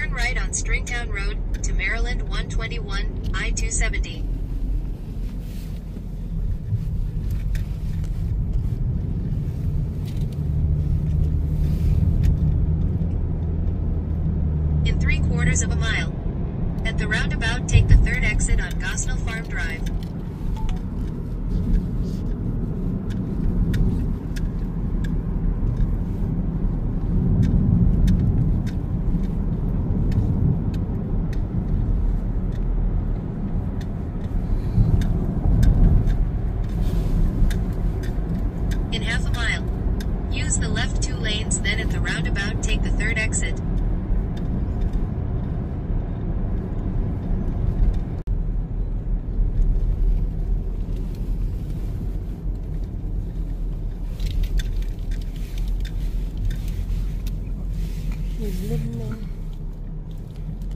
Turn right on Stringtown Road to Maryland 121, I-270. In 3/4 of a mile. At the roundabout, take the third exit on Gosnell Farm Drive. In half a mile. Use the left 2 lanes, then at the roundabout, take the third exit.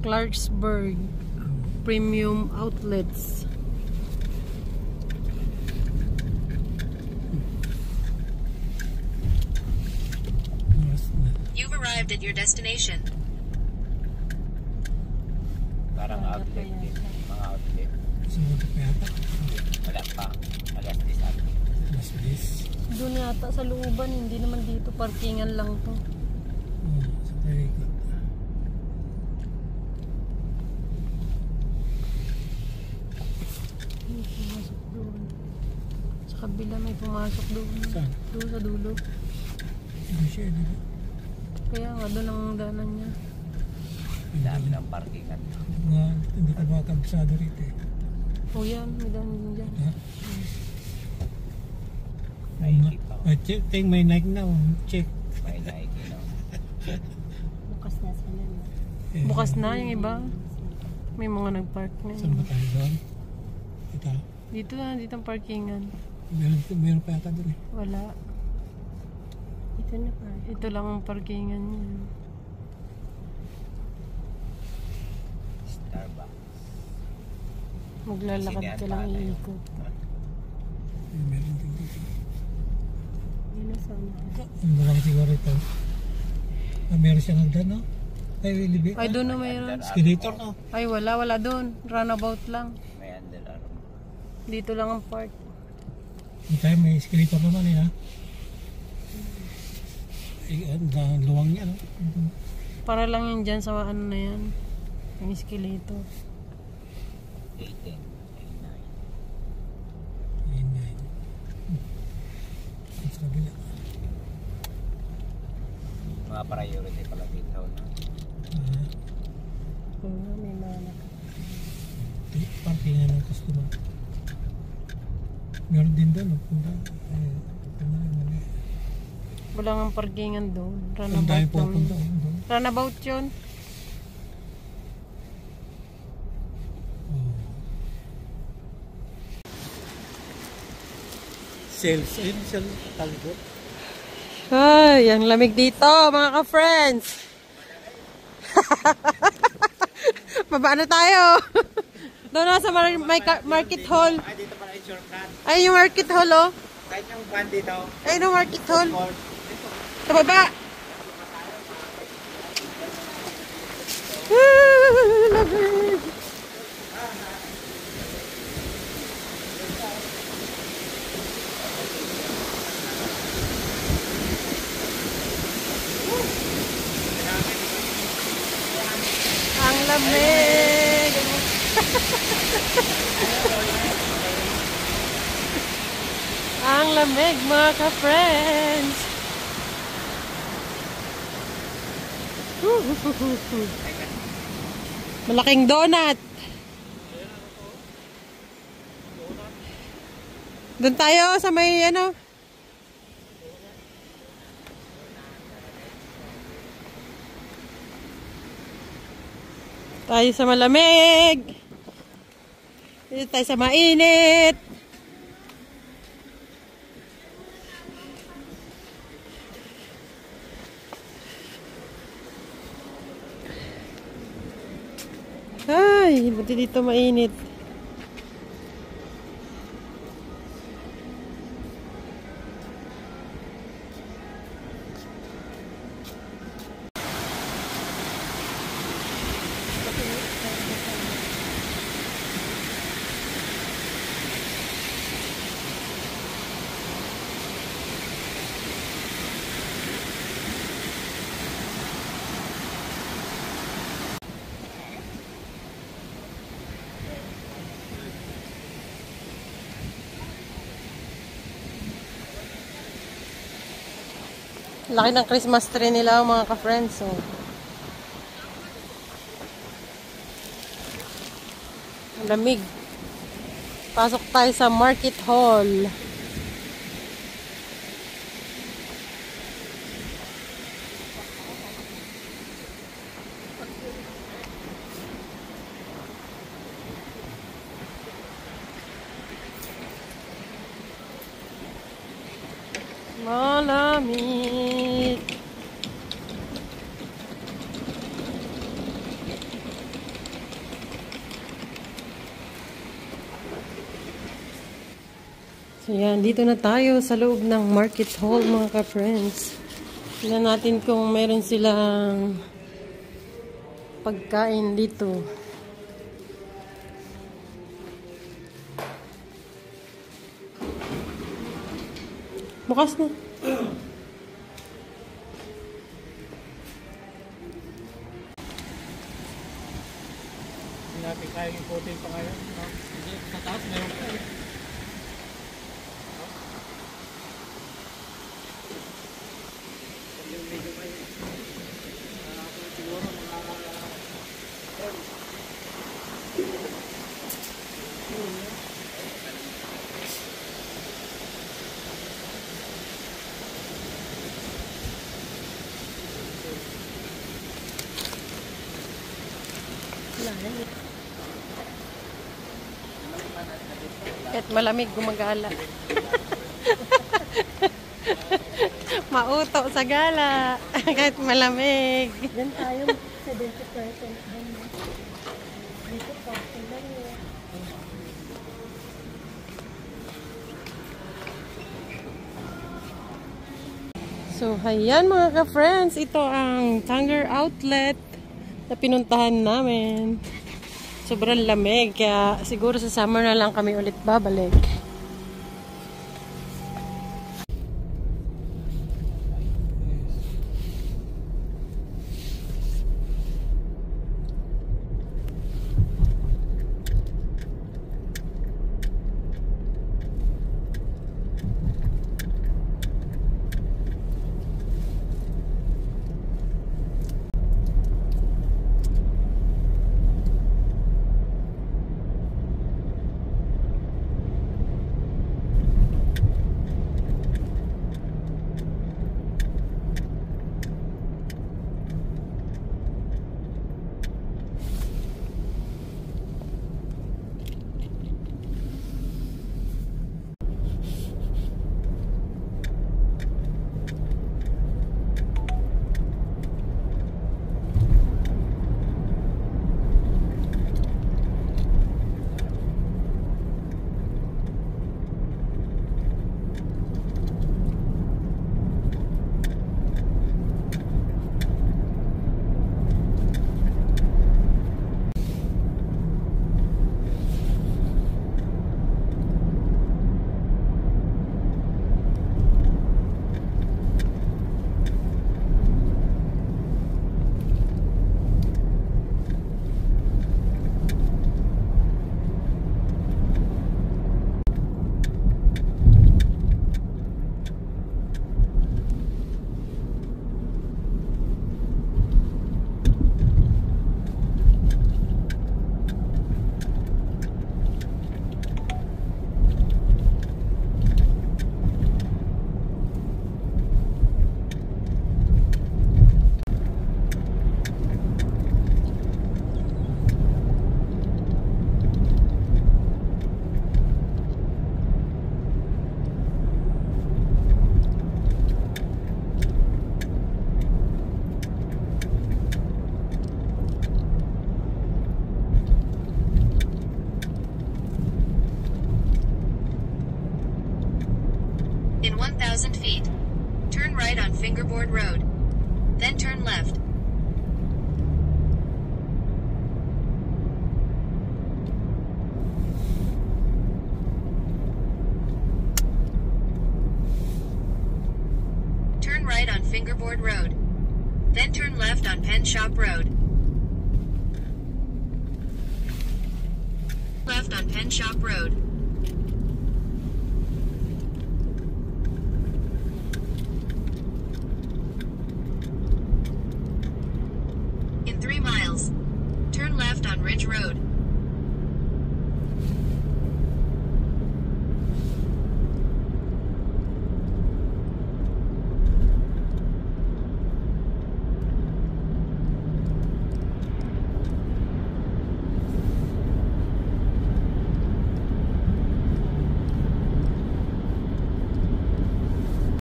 Clarksburg Premium Outlets. You've arrived at your destination. Parang outlet din. Mga outlet. Sumunod pa yata. Wala pa. Alas 10 ata. Alas 10. Doon yata sa looban, hindi naman dito, parkingan lang to. Sa Tarikot. May pumasok doon. Sa kabila may pumasok doon. Saan? Doon sa dulo. Hindi siya, dito. Kaya nga doon ang danan niya. Ang dami ng parkingan. Hindi ka makakabsado rito eh. O yan, may danan din dyan. Ha? Nike pa. Check, ting may Nike na. Check. May Nike, no? Bukas na sila. Eh, Bukas na yung iba. May mga nagpark na Saan ba yun. tayo doon? Ito. Dito na, dito ang parkingan. Meron pa yata doon eh. Wala. Ito na pa. Ito lang ang parkingan niya. Starbucks. Maglalakad ka lang iikot. Meron din dito. Yun na sana. Ang marami siguro ito. Meron siya nagdan, no? Ay, Willy. Ay, doon na mayroon. Escalator, no? Ay, wala doon. Runabout lang. May Under Armour. Dito lang ang park. May escalator naman eh, ha? Ang luwang niya, no? Para lang yun dyan sa ano na yan. Yung escalator. 18. 89. Ayun nga, Sa kabila. Mga priority pala dito, no? May mga Parkingan ng customer. Meron din doon, no? Punta. Wala nga parkingan doon. Ang dami Runabout pupunta lang. doon. Runabout yun. Sales. Ayun, sales. Talbot. Ay, ang lamig dito, mga ka-friends. Baba na tayo. Doon na sa market hall. Ay, dito pala yung shortcut. Ay, yung market hall, oh. Kahit yung van dito. Ay, yung market hall. Sa baba. Lamig. Ang lamig. Ang lamig, mga ka-friends. Malaking donut. Doon tayo sa may ano. Tayo sa malamig. Dito tayo sa mainit. Ay, buti dito mainit. Laki ng Christmas tree nila mga ka-friends. So. Ang lamig. Pasok tayo sa Market Hall. Malamig. So yan, dito na tayo sa loob ng Market Hall mga ka-friends. Tingnan natin kung meron silang pagkain dito. Bukas na. Hindi natin kaya yung putin pa ngayon. Hindi, sa taas meron pa eh. Kahit malamig, gumagala. Mauto sa gala. Kahit malamig. Diyan tayo 70%. Dito pa. Tingnan niyo. So, ayan mga ka-friends. Ito ang Tanger Outlet na pinuntahan namin. Sobrang lamig. Kaya siguro sa summer na lang kami ulit babalik. In 1,000 feet, turn right on Fingerboard Road. Then turn left. Turn right on Fingerboard Road. Then turn left on Pen Shop Road. Left on Pen Shop Road. In 3 miles, turn left on Ridge Road.